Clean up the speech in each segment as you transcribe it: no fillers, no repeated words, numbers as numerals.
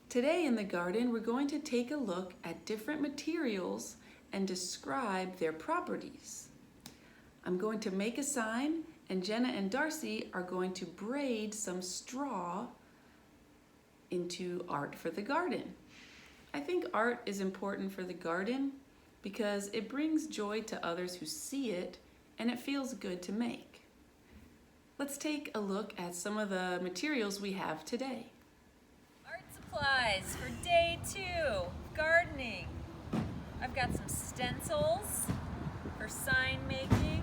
Today in the garden, we're going to take a look at different materials and describe their properties. I'm going to make a sign, and Jenna and Darcy are going to braid some straw into art for the garden. I think art is important for the garden because it brings joy to others who see it, and it feels good to make. Let's take a look at some of the materials we have today. Art supplies for day 2, gardening. I've got some stencils for sign making.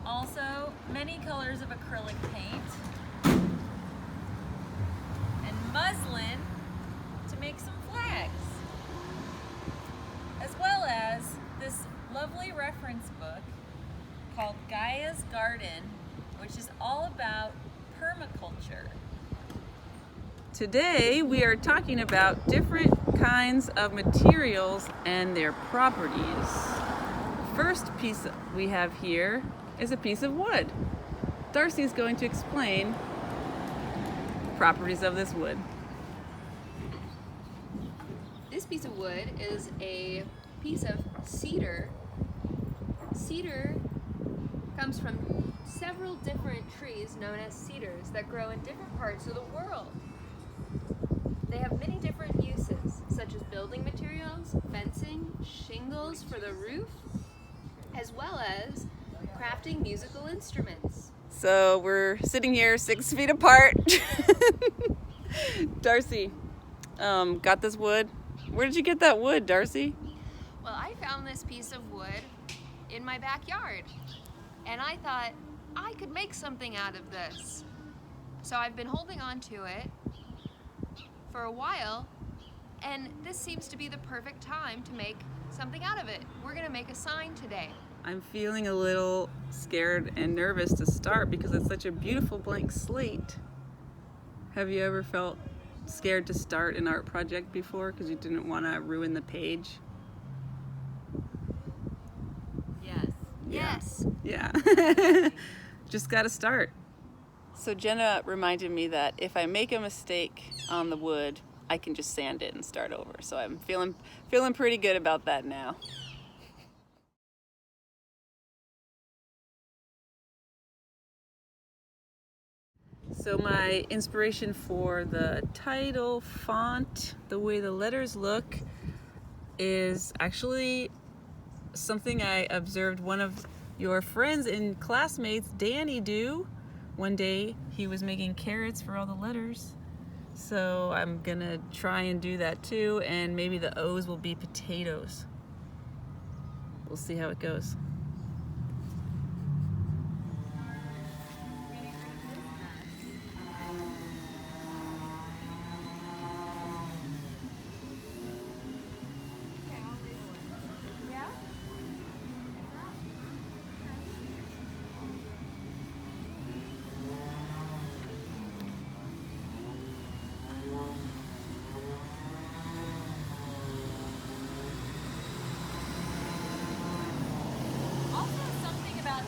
Also, many colors of acrylic paint. And muslin to make some flags. As well as this lovely reference book called Gaia's Garden, which is all about permaculture. Today we are talking about different kinds of materials and their properties. First piece we have here is a piece of wood. Darcy is going to explain the properties of this wood. This piece of wood is a piece of cedar. Cedar comes from several different trees known as cedars that grow in different parts of the world. They have many different uses, such as building materials, fencing, shingles for the roof, as well as crafting musical instruments. So we're sitting here 6 feet apart. Darcy got this wood. Where did you get that wood, Darcy? Well, I found this piece of wood in my backyard, and I thought I could make something out of this. So I've been holding on to it for a while, and this seems to be the perfect time to make something out of it. We're gonna make a sign today. I'm feeling a little scared and nervous to start because it's such a beautiful blank slate. Have you ever felt scared to start an art project before because you didn't want to ruin the page? Yes. Yes. Yeah. Just got to start. So Jenna reminded me that if I make a mistake on the wood, I can just sand it and start over. So I'm feeling pretty good about that now. So my inspiration for the title, font, the way the letters look, is actually something I observed one of your friends and classmates, Danny, do. One day he was making carrots for all the letters. So I'm gonna try and do that too, and maybe the O's will be potatoes. We'll see how it goes.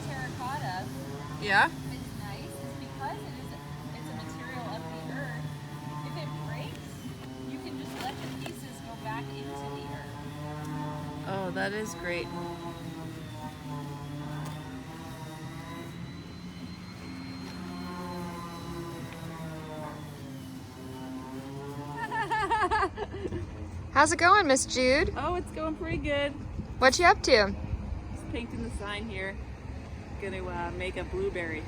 Terracotta Yeah? is nice is because it's a material of the earth. If it breaks, you can just let the pieces go back into the earth. Oh, that is great. How's it going, Miss Jude? Oh, it's going pretty good. What you up to? Just painting the sign here. Gonna make a blueberry.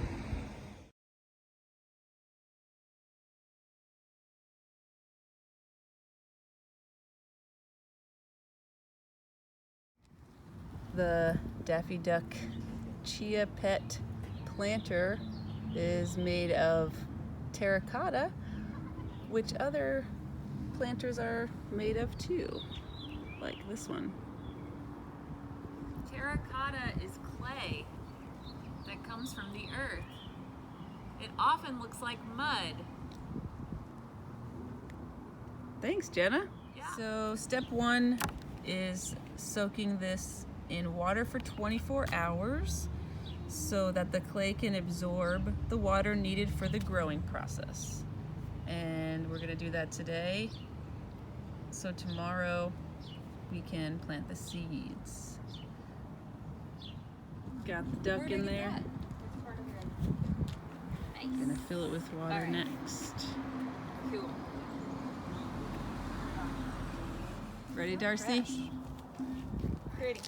The Daffy Duck Chia Pet planter is made of terracotta, which other planters are made of too, like this one. Terracotta is clay that comes from the earth. It often looks like mud. Thanks, Jenna. Yeah. So step 1 is soaking this in water for 24 hours so that the clay can absorb the water needed for the growing process. And we're gonna do that today so tomorrow we can plant the seeds. Got the duck in there. Nice. Gonna fill it with water Alright. next. Cool. Ready, Darcy? Fresh. Pretty.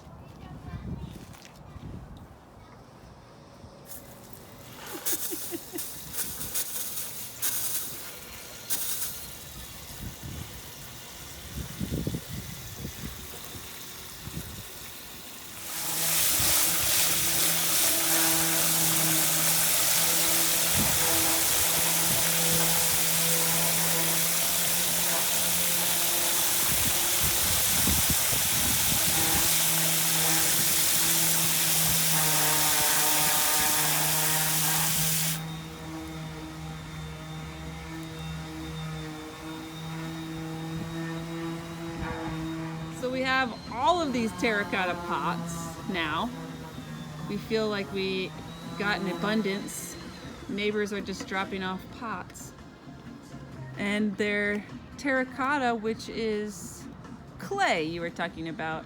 So we have all of these terracotta pots now. We feel like we got an abundance. Neighbors are just dropping off pots. And they're terracotta, which is clay you were talking about.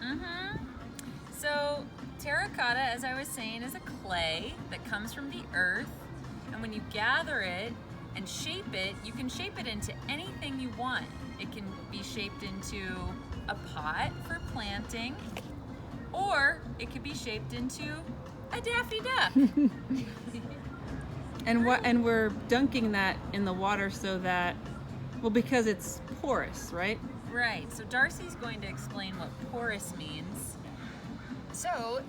So terracotta, as I was saying, is a clay that comes from the earth, and when you gather it and shape it, you can shape it into anything you want. It can be shaped into a pot for planting, or it could be shaped into a Daffy Duck. And we're dunking that in the water so that, well, because it's porous, right? Right, so Darcy's going to explain what porous means. So,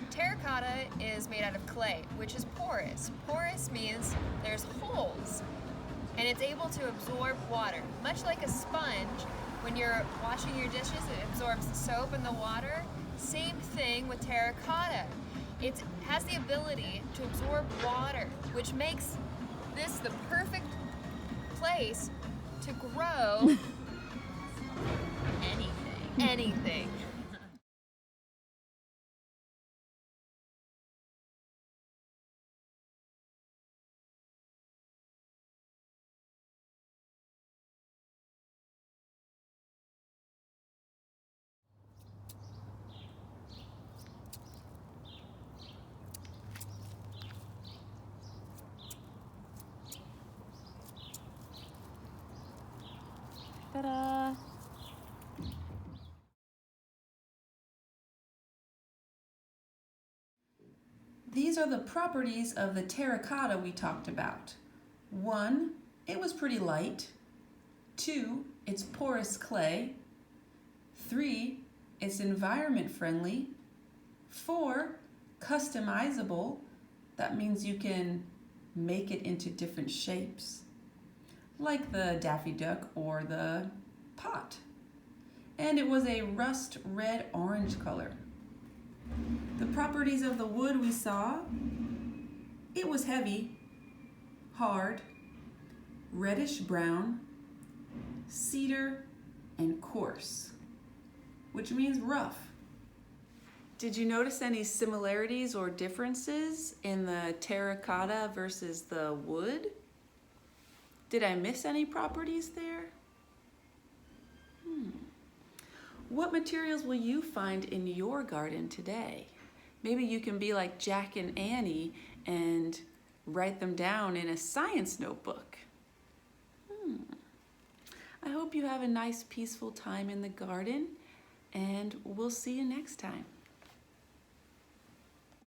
terracotta is made out of clay, which is porous. Porous means there's holes, and it's able to absorb water. Much like a sponge, when you're washing your dishes, it absorbs the soap and the water. Same thing with terracotta. It has the ability to absorb water, which makes this the perfect place to grow anything. Ta-da! These are the properties of the terracotta we talked about. 1, it was pretty light. 2, it's porous clay. 3, it's environment friendly. 4, customizable. That means you can make it into different shapes, like the Daffy Duck or the pot. And it was a rust red orange color. The properties of the wood we saw, it was heavy, hard, reddish brown, cedar, and coarse, which means rough. Did you notice any similarities or differences in the terracotta versus the wood? Did I miss any properties there? What materials will you find in your garden today? Maybe you can be like Jack and Annie and write them down in a science notebook. I hope you have a nice, peaceful time in the garden, and we'll see you next time.